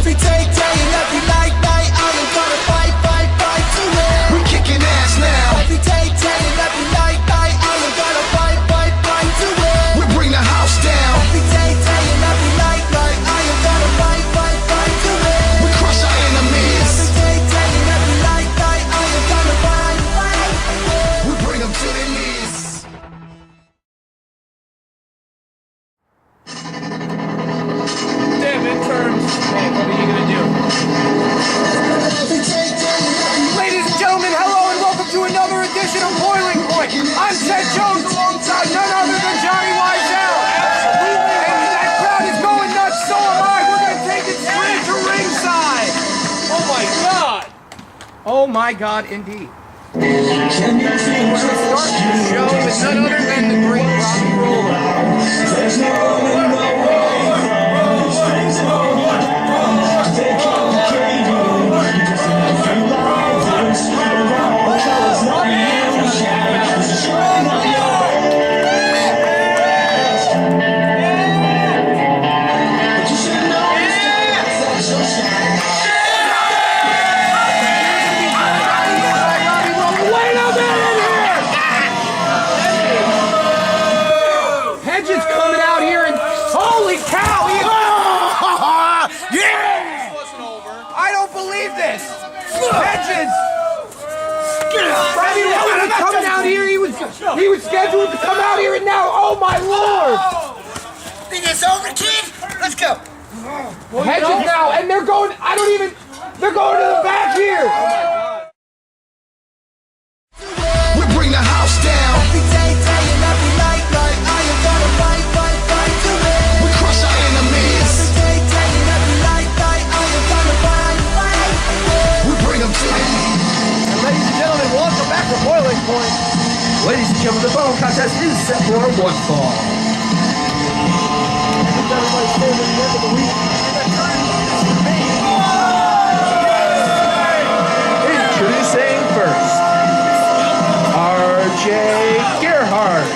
Every day, day, and every night, night, I am gonna fight, fight, fight to win. We kicking ass now. Every day, day, and every night, night, I am gonna fight, fight, fight to win. We bring the house down. Every day, day, and every night, night, I am gonna fight, fight, fight to win. We crush our enemies. Every day, day, and every night, night, I am gonna fight, fight to win. We bring them to their knees. Damn midterms. Hey, what are you gonna do? Ladies and gentlemen, hello and welcome to another edition of Boiling Point. I'm Ted Jones alongside none other than Johnny Weisel. And that crowd is going nuts, so am I. We're going to take it straight to ringside. Oh my god! Oh my God, indeed. We're going to start the show with none other than the great Robbie Roller. He was scheduled to come out here and now, oh my lord! Think it's over, kid? Let's go. Hedges now, and they're going, they're going to the back here! We bring the house down. Every day, day, and every night, night, I am gonna fight, fight, fight to win. We crush our enemies. Every day, day, and every night, night, I am gonna fight, fight to win. We bring them to their knees. And ladies and gentlemen, welcome back to Boiling Point. Ladies and gentlemen, the final contest is set for one fall. Everybody's favorite at the end of the week. Introducing first, RJ Gerhart.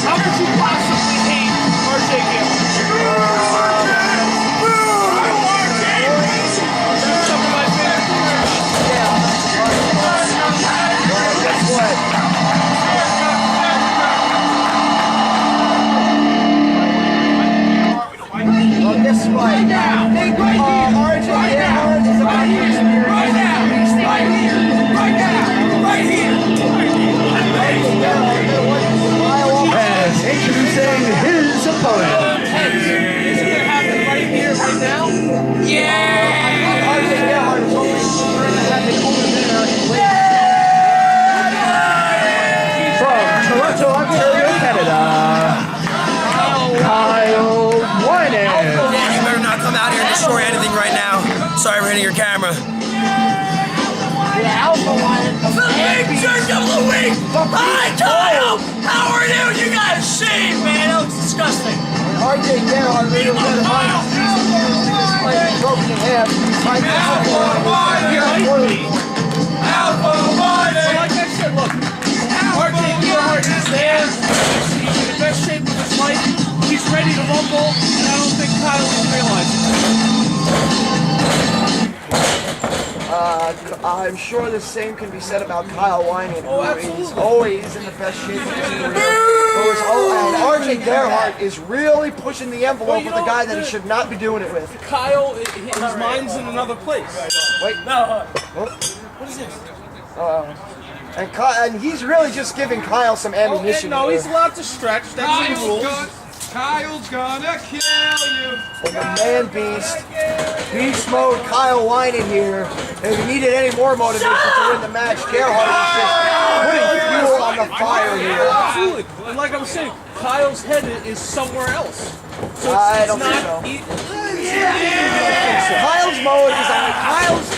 How could you possibly hate RJ Gerhart? Guess what? RJ Gerhart is about to experience And introducing his opponent. Is it gonna happen right here, right now? RJ Gerhart is only going to have the opener From Toronto, Ontario, Canada, Kyle Winant. You better not come out here and destroy anything right now. Sorry for hitting your camera. The legend of the week! Hi, Kyle! How are you? You got a shame, man. That looks disgusting. RJ Gerhart made a better mind. He's broken in half. Like I said, look, RJ Gerhart is there. He's in the best shape of his life. He's ready to rumble, and I don't think Kyle will realize it. I'm sure the same can be said about Kyle Winant. Oh, He's absolutely. always in the best shape of his career. And RJ Gerhart is really pushing the envelope with a guy that he should not be doing it with. Kyle, his mind's in another place. Wait. No. What is this? And he's really just giving Kyle some ammunition. No, here. he's allowed to stretch. That's the rules. Kyle's gonna kill you. And the man beast mode Kyle Winant here. If he needed any more motivation to win the match, Gerhart is just putting fuel on the fire here. Absolutely. And like I was saying, Kyle's head is somewhere else. So I don't think so. Kyle's mode is on Kyle's.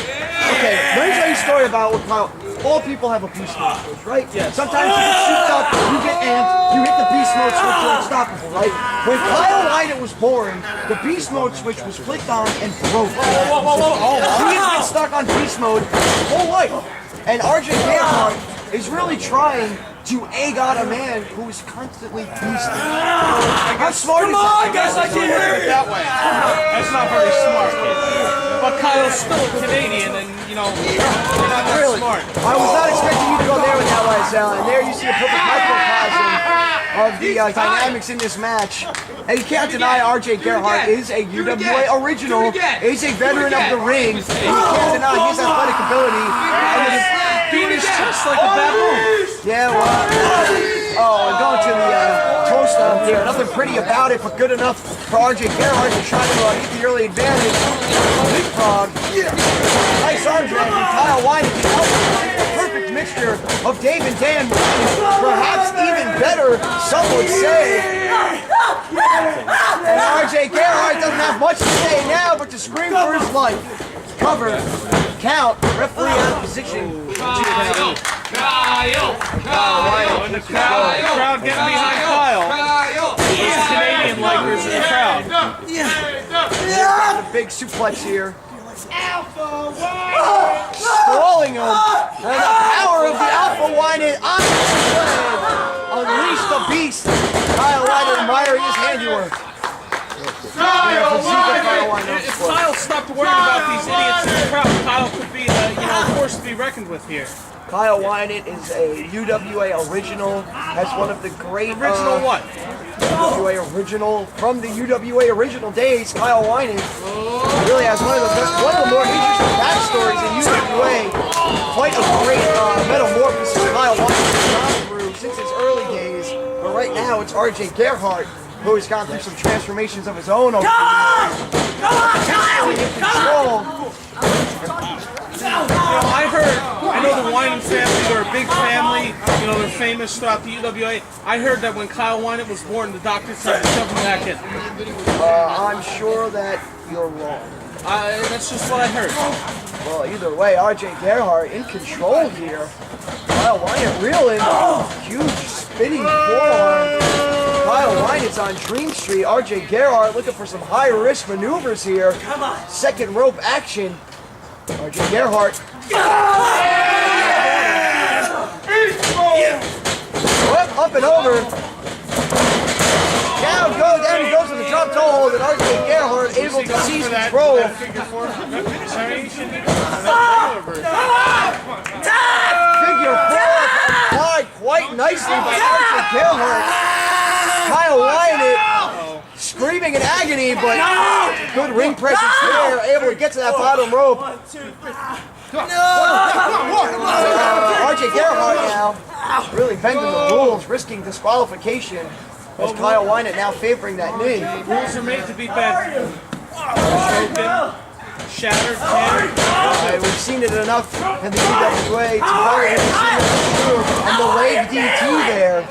Okay, let me tell you a story worry about what Kyle. All people have a beast mode switch, right? Yes. Sometimes you get souped up, you get amped, you hit the beast mode switch, you're unstoppable, right? When Kyle Winant was born, the beast mode switch was flicked on and broke. He's been stuck on beast mode his whole life. And RJ Gerhart is really trying to egg on a man who is constantly beasting. How smart is that? I guess I can hear you. That way. That's not very smart, kid. But Kyle's still a Canadian, and you know, you're not that Really? smart. I was not expecting you to go there with that, YSL. And there you see a perfect microcosm of the dynamics in this match. And you can't deny RJ Gerhart is a UWA original, is a veteran of the ring. And you can't deny his athletic ability. Beat his chest like a baboon. Yeah, well, and going to the toe stomp here. Nothing pretty about it, but good enough for RJ Gerhart to try to get the early advantage. Leapfrog. Nice arm drag from Kyle Winant. The perfect mixture of Dave and Dan. Perhaps even better, some would say. And RJ Gerhart doesn't have much to say now, but to scream for his life. Cover, count, referee out of position. Kyle! In the crowd getting behind Kyle. There's Canadian likers in the crowd. The big suplex here. Sprawling him. And the power of the Alpha Winant on display. Unleash the beast. Kyle Winant admiring his handiwork. If Kyle stopped worrying about these idiots in the crowd, Kyle could be a force to be reckoned with here. Kyle Winant is a UWA original. Has one of the great Original what? UWA original from the UWA original days. Kyle Winant really has one of the more interesting backstories in UWA. Quite a great metamorphosis Kyle Winant has gone through since his early days. But right now it's RJ Gerhart, who has gone through some transformations of his own over the years. I know the Winant family, they're a big family, you know, they're famous throughout the UWA. I heard that when Kyle Winant was born, the doctor said to shove him back in. I'm sure that you're wrong. That's just what I heard. Well, either way, RJ Gerhart in control here. Kyle Winant reeling. Huge spinning forearm. Kyle Winant's on Dream Street. RJ Gerhart looking for some high-risk maneuvers here. Second rope action. RJ Gerhart. Up and over. Down he goes to the drop toe hold, and RJ Gerhart able to seize control. Figure four applied quite nicely by RJ Gerhart. Kyle Winant screaming in agony, but good ring presence there, able to get to that bottom rope. RJ Gerhart now really bending the rules, risking disqualification. As Kyle Winant now favoring that knee. Rules are made to be bent. Broken, shattered, hammered. We've seen it enough in the UWA to worry and the leg DT there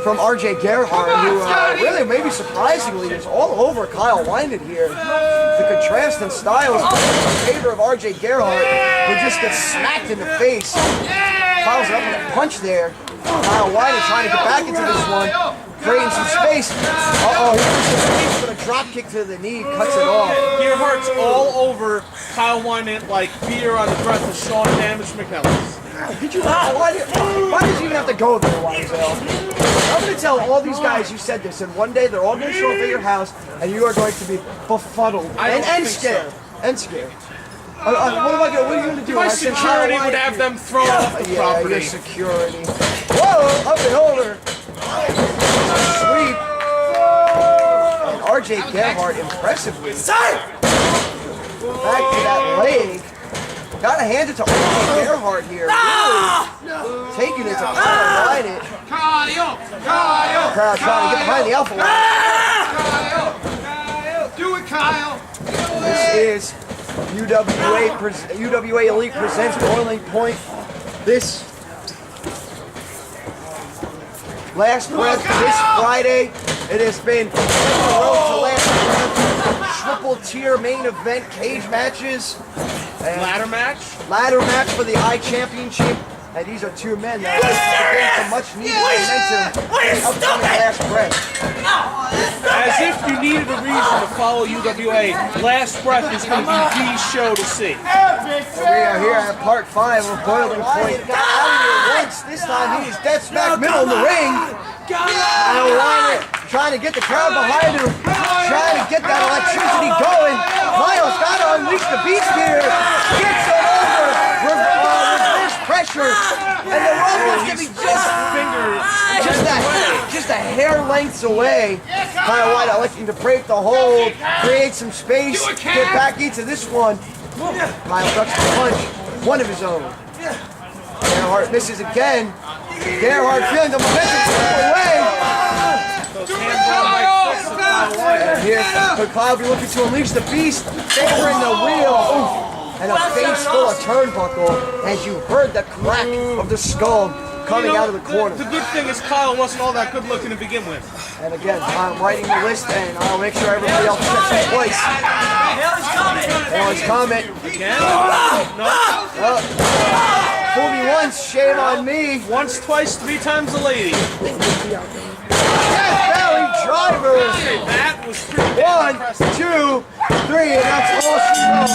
from RJ Gerhart, who really, maybe surprisingly, is all over Kyle Winant here. The contrast in styles in favor of RJ Gerhart, who just gets smacked in the face. Kyle's up with a punch there. Kyle Winant trying to get back into this one, creating some space. He pushes space, but a drop kick to the knee cuts it off. Gerhart's all over Kyle Winant like beer on the breath of Sean Damage McNellis. Did you? Why did you even have to go there, YSL? I'm going to tell all these guys you said this, and one day they're all going to show up at your house, and you are going to be befuddled and scared. And scared. What are you going to do? My security would have them thrown off the property. Your security. Whoa, up and over. Sweep. And RJ Gerhart impressively. Back to that leg. Gotta hand it to RJ Gerhart here. Really taking it to Kyle Winant. Kyle! Crowd trying to get behind the Alpha Winant. Do it, Kyle! This is UWA Elite presents Boiling Point. This last breath this Friday. It has been the road to last breath. triple tier main event cage matches. And Ladder match. ladder match for the iChampionship. And these are two men that are getting some much needed momentum in upcoming Last Breath. As if you needed a reason to follow UWA, Last Breath is going to be the show to see. And we are here at part 5 of Boiling Point. Got out of here once. This time he is dead smack middle in the ring. I don't want it. Trying to get the crowd behind him. Trying to get that electricity going. Kyle's got to unleash the beast here. Gets it over. Reverse pressure. And the Rumble's going to be just a hair lengths away. Kyle White electing to break the hold. Create some space. Get back into this one. Kyle ducks the punch. One of his own. Gerhart misses again. Gerhart feeling the momentum slip away. And here could Kyle be looking to unleash the beast, favoring the wheel. Oof. And a face full of turnbuckle as you heard the crack of the skull coming out of the corner. The good thing is Kyle wasn't all that good looking to begin with. And again, I'm writing the list and I'll make sure everybody else checks their place. Hell's coming. Again? No. Fool me once, shame on me. Once, twice, 3 times a lady. Death Valley Driver. That was pretty 1, 2, 3, and that's all she wrote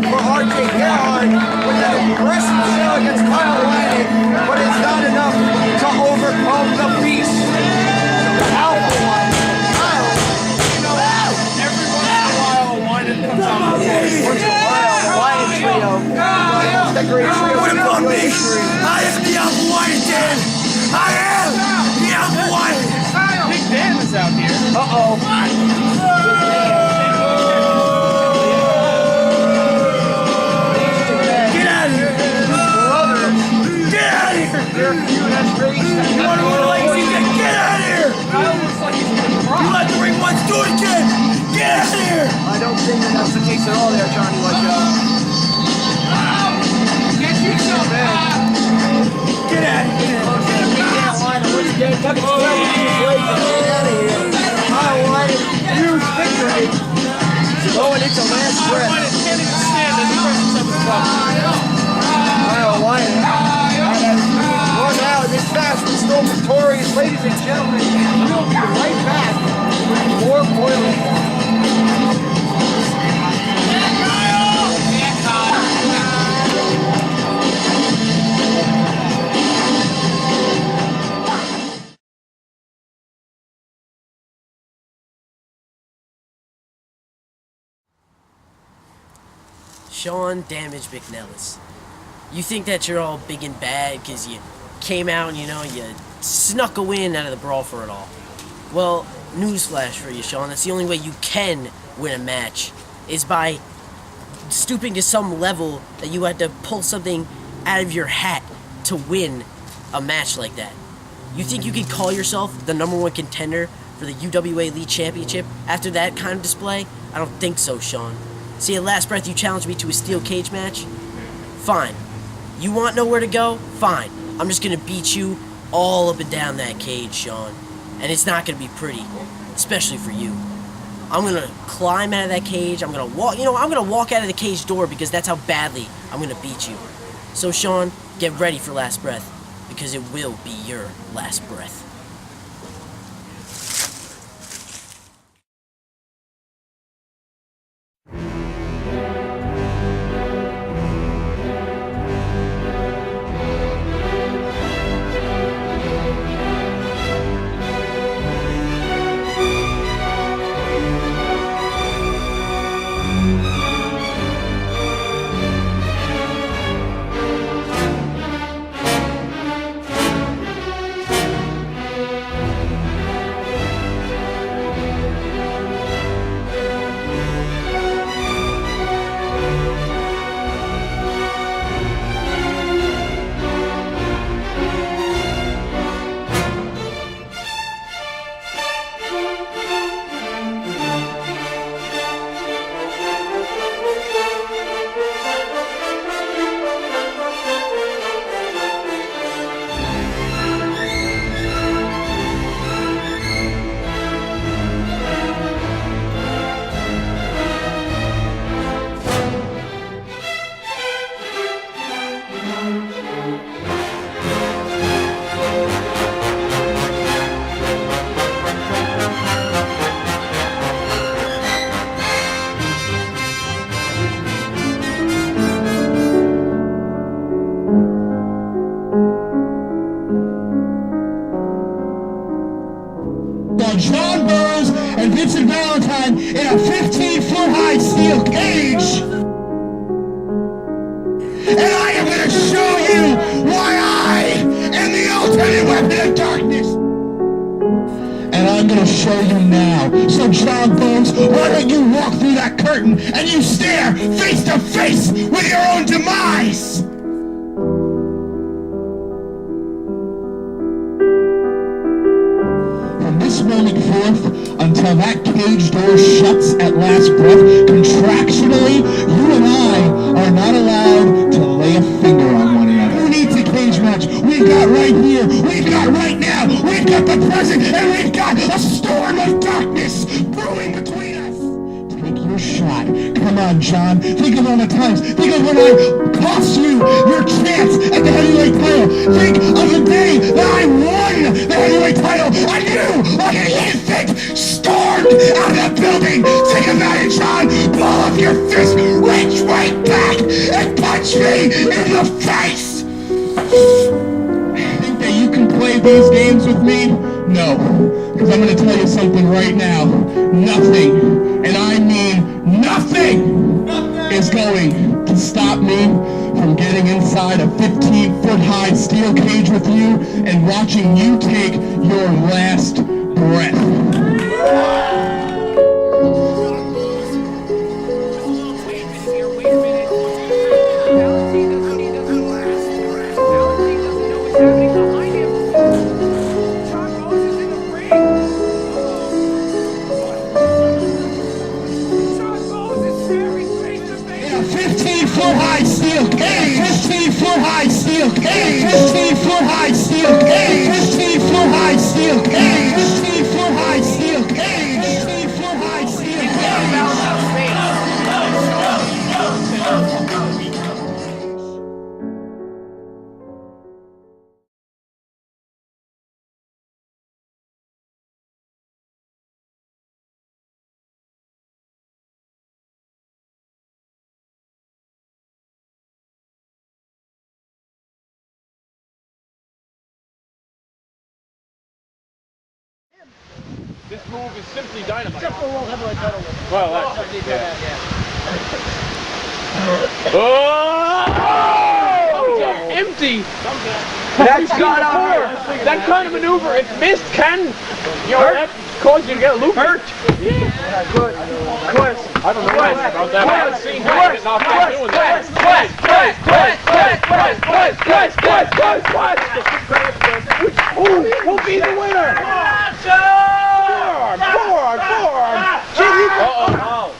for RJ Gerhart with an aggressive show against Kyle White, but it's not enough to overcome the beast. The Alpha One, Kyle. Every once in a while, a Winant comes out of the way. Once in a while, the Lion Trio. That great trio. What about me? I am the Alpha White, Dan. I am the Alpha White. Big Dan is out here. Uh-oh. Get out of here. Get out of here. You want to go to Lazy? Get out of here. Kyle looks like he's going to You cry. let the ring once, do it again. Get out of here. I don't think that's the case at all there, Johnny White. Get out of here. Huge victory. Going into Last Breath. Winant can't even stand in the presence of his brother. Kyle White has run out of this match, but still victorious. Ladies and gentlemen, we'll be right back with more Boiling Point. Sean Damage McNellis. You think that you're all big and bad because you came out and, you snuck a win out of the brawl for it all. Well, newsflash for you, Sean. That's the only way you can win a match is by stooping to some level that you had to pull something out of your hat to win a match like that. You think you could call yourself the #1 contender for the UWA Elite Championship after that kind of display? I don't think so, Sean. See, at Last Breath, you challenged me to a steel cage match? Fine. You want nowhere to go? Fine. I'm just gonna beat you all up and down that cage, Sean. And it's not gonna be pretty, especially for you. I'm gonna climb out of that cage. I'm gonna walk, I'm gonna walk out of the cage door because that's how badly I'm gonna beat you. So, Sean, get ready for Last Breath because it will be your last breath. gonna show you now. So John Bones, why don't you walk through that curtain and you stare face to face with your own demise? From this moment forth, until that cage door shuts at last breath, contractually, you and I are not allowed to lay a finger on one another. Who needs a cage match? We've got right here, we've got right now, we've got the present, and we've got a storm of darkness brewing between us. Take your shot. Come on, John. Think of all the times. Think of when I cost you your chance at the heavyweight title. Think of the day that I won the heavyweight title and you, like an infant, stormed out of the building. Think about it, John. Ball up your fist, reach right back, and punch me in the face. Think that you can play these games with me? No. Because I'm going to tell you something right now. Nothing, and I mean nothing, is going to stop me from getting inside a 15-foot high steel cage with you and watching you take your last breath. This move is simply dynamite. Except for World Heavyweight title. Well, that's Yeah. Oh! Empty. That's that kind of maneuver, if missed, can that cause you to get a loop hurt. Yeah. Good. I don't know about that. I haven't seen him get knocked out doing that. Who will be the winner? Forearm. Uh-oh.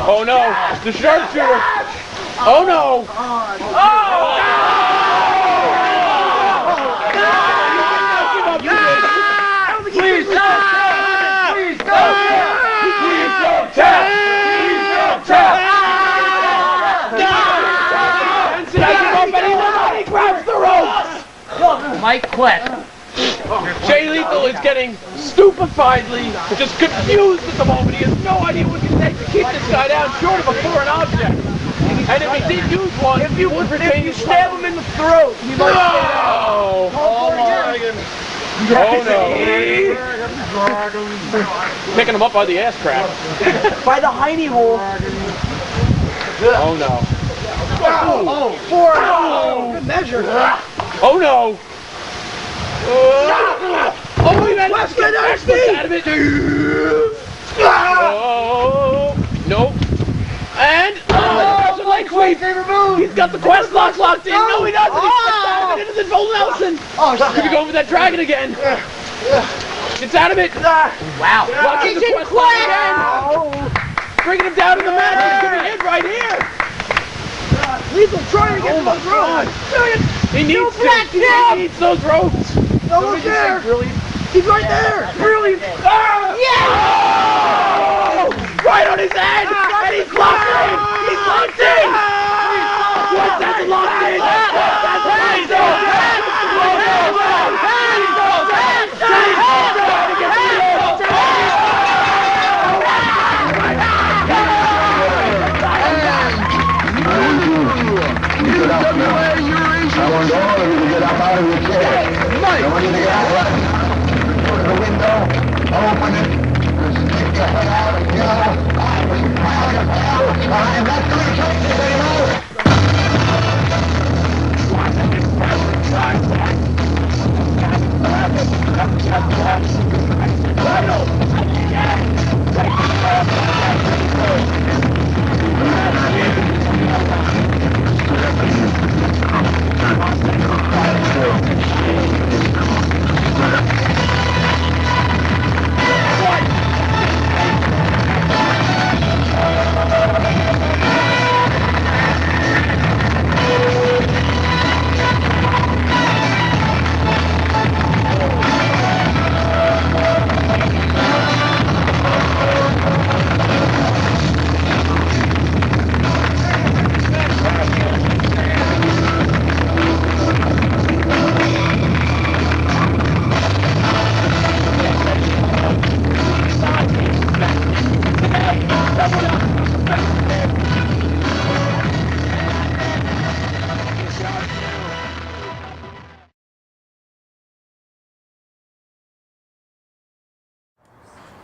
Oh no, the sharpshooter. Oh no. Please don't tap. He grabs the ropes. Mike quit. Jay Lethal is getting stupefiedly just confused at the moment. He has no idea what it can take to keep this guy down short of a foreign object. And if he did use one, if you stab him in the throat, he might stay down. Oh no. Picking him up by the ass crack. By the hiney hole. Oh no. Good measure. Oh no. Oh, he managed to get out of it. Oh, nope. And there's a leg sweep. He's got the quest locked in. No, he doesn't. He's diving into the Vol Nelson. Could be going for that dragon again. Gets out of it. Wow. Watching the quest lock again. Bringing him down to the mat. He's going to hit right here. Lethal trying to get those ropes. He needs those ropes. Almost there. He's right there. Really? Yeah! Right on his head! And he's locked in! He's locked in! What? That's locked in! That's I want all of you to get up out of your chair. I want you to get out. Go to the window, open it, stick your head out and yell, I'm not going to take this anymore.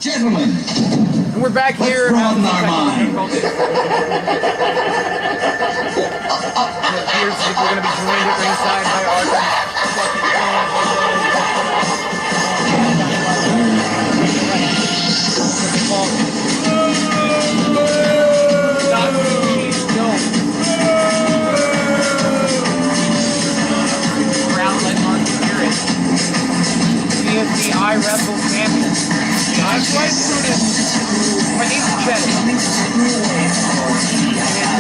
Gentlemen, And we're back here. broaden our minds. It appears that we're going to be joined at ringside by Arkum. He is the iWrestle champion. I'm quite student. My name's Chet. And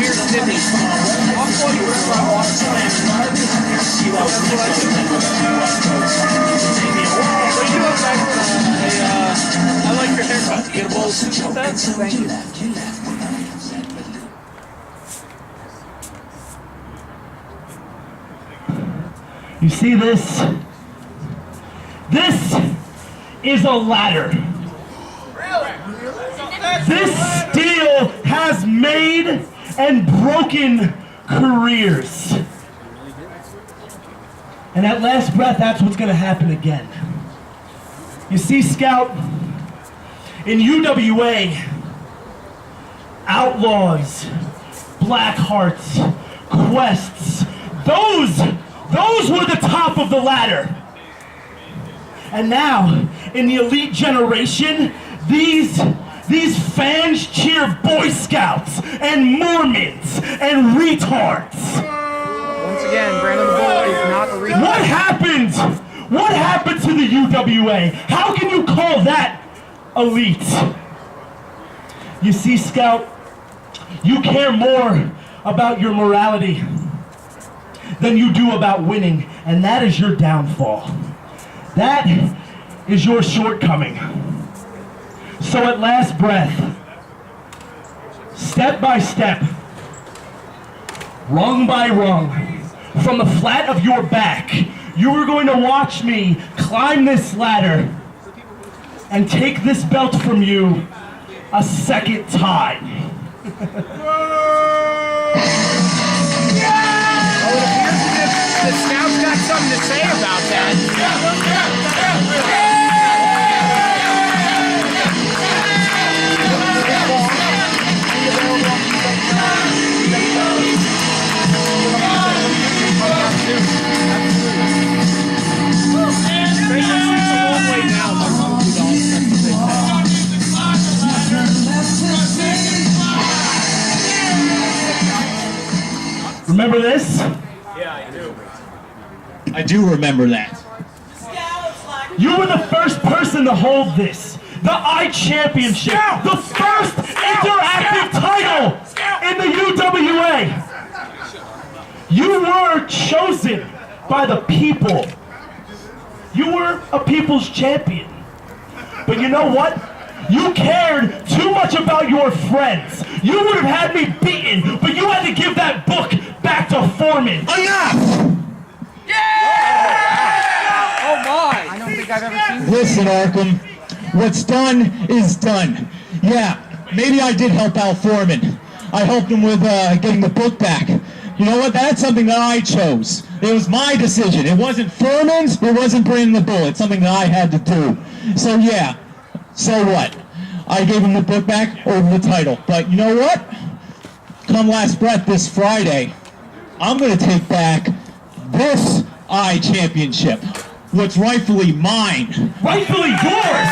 here's Sydney. I'll call you wherever I want. That's what I do. What are you doing back? I like your haircut. You get a bowl of soup with that? Thank you. You see this? This is a ladder. This steel has made and broken careers. And at last breath, that's what's going to happen again. You see, Scout, in UWA, Outlaws, Blackhearts, Quests, those were the top of the ladder. And now, in the Elite generation, these fans cheer Boy Scouts and Mormons and retards. Once again, Brandon the Bull is not a retard. What happened? What happened to the UWA? How can you call that elite? You see, Scout, you care more about your morality than you do about winning, and that is your downfall. That is your shortcoming. So at last breath, step by step, rung by rung, from the flat of your back, you are going to watch me climb this ladder and take this belt from you a second time. The Scout's got something to say about that. Remember this? Yeah, I do. I do remember that. You were the first person to hold this. The iChampionship. The first interactive title in the UWA. You were chosen by the people. You were a people's champion. But you know what? You cared too much about your friends. You would have had me beaten, but you had to give that book back to Foreman. Enough! Oh my! I don't think I've ever seen this. Listen, Arkum, what's done is done. Yeah, maybe I did help Al Foreman. I helped him with getting the book back. You know what? That's something that I chose. It was my decision. It wasn't Foreman's. It wasn't Brandon the Bull. It's something that I had to do. So yeah, so what? I gave him the book back over the title. But you know what? Come last breath this Friday, I'm going to take back this iChampionship. what's rightfully mine. Rightfully yours!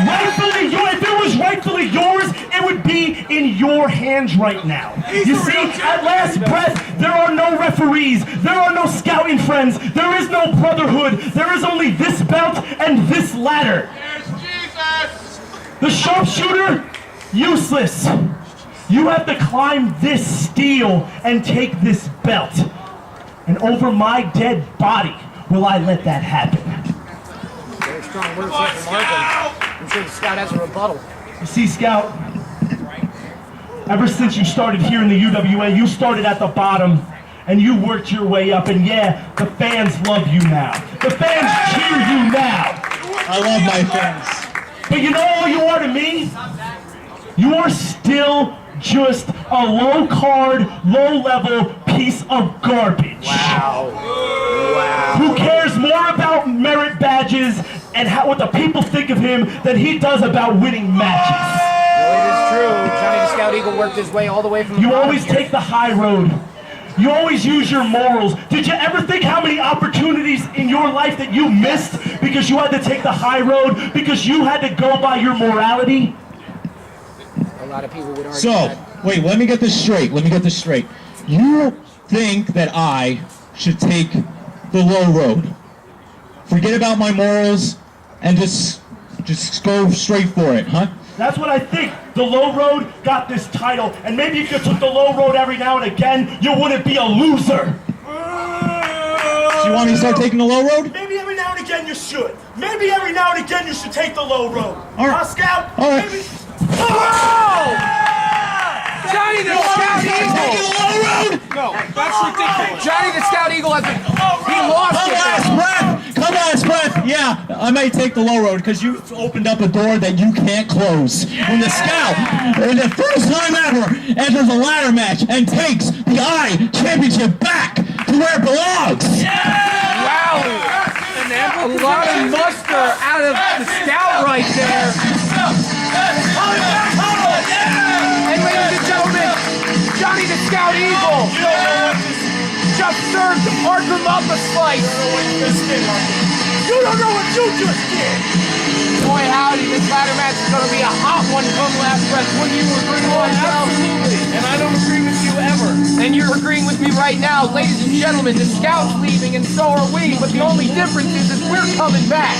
Rightfully yours. If it was rightfully yours, it would be in your hands right now. You see, at last breath, there are no referees, there are no scouting friends, there is no brotherhood, there is only this belt and this ladder. The sharpshooter, useless. You have to climb this steel and take this belt. And over my dead body will I let that happen. Very strong words from Arkum. I'm sure the Scout has a rebuttal. You see, Scout, ever since you started here in the UWA, you started at the bottom and you worked your way up. And yeah, the fans love you now. The fans cheer you now. I love my fans. But you know all you are to me? You are still just a low-card, low-level piece of garbage. Wow. Who cares more about merit badges and what the people think of him than he does about winning matches. Well, it is true. Johnny the Scout Eagle worked his way all the way from the You bottom always here. take the high road. You always use your morals. Did you ever think how many opportunities in your life that you missed because you had to take the high road, because you had to go by your morality? A lot of people would argue So, that. wait, let me get this straight. You think that I should take the low road, forget about my morals, and just go straight for it, huh? That's what I think. The low road got this title, and maybe if you took the low road every now and again, you wouldn't be a loser. So you want me to start taking the low road? Maybe every now and again you should. Maybe every now and again you should take the low road. All right. Scout? All right. Maybe... Johnny the Scout Eagle! Taking the low road? No, that's ridiculous. Johnny the Scout Eagle has he lost Come it. last breath. Yeah, I may take the low road because you opened up a door that you can't close. When the Scout, for the first time ever, enters a ladder match and takes the iChampionship back to where it belongs. Wow! A lot of muster out of the Scout right there. And ladies and gentlemen, Johnny the Scout Eagle just served Arkum up a slice. You don't know what you just did. Boy, howdy, this ladder match is going to be a hot one come last breath. Wouldn't you agree, Marcel? Absolutely. And I don't agree with you ever. And you're agreeing with me right now. Ladies and gentlemen, the Scout's leaving and so are we, but the only difference is we're coming back.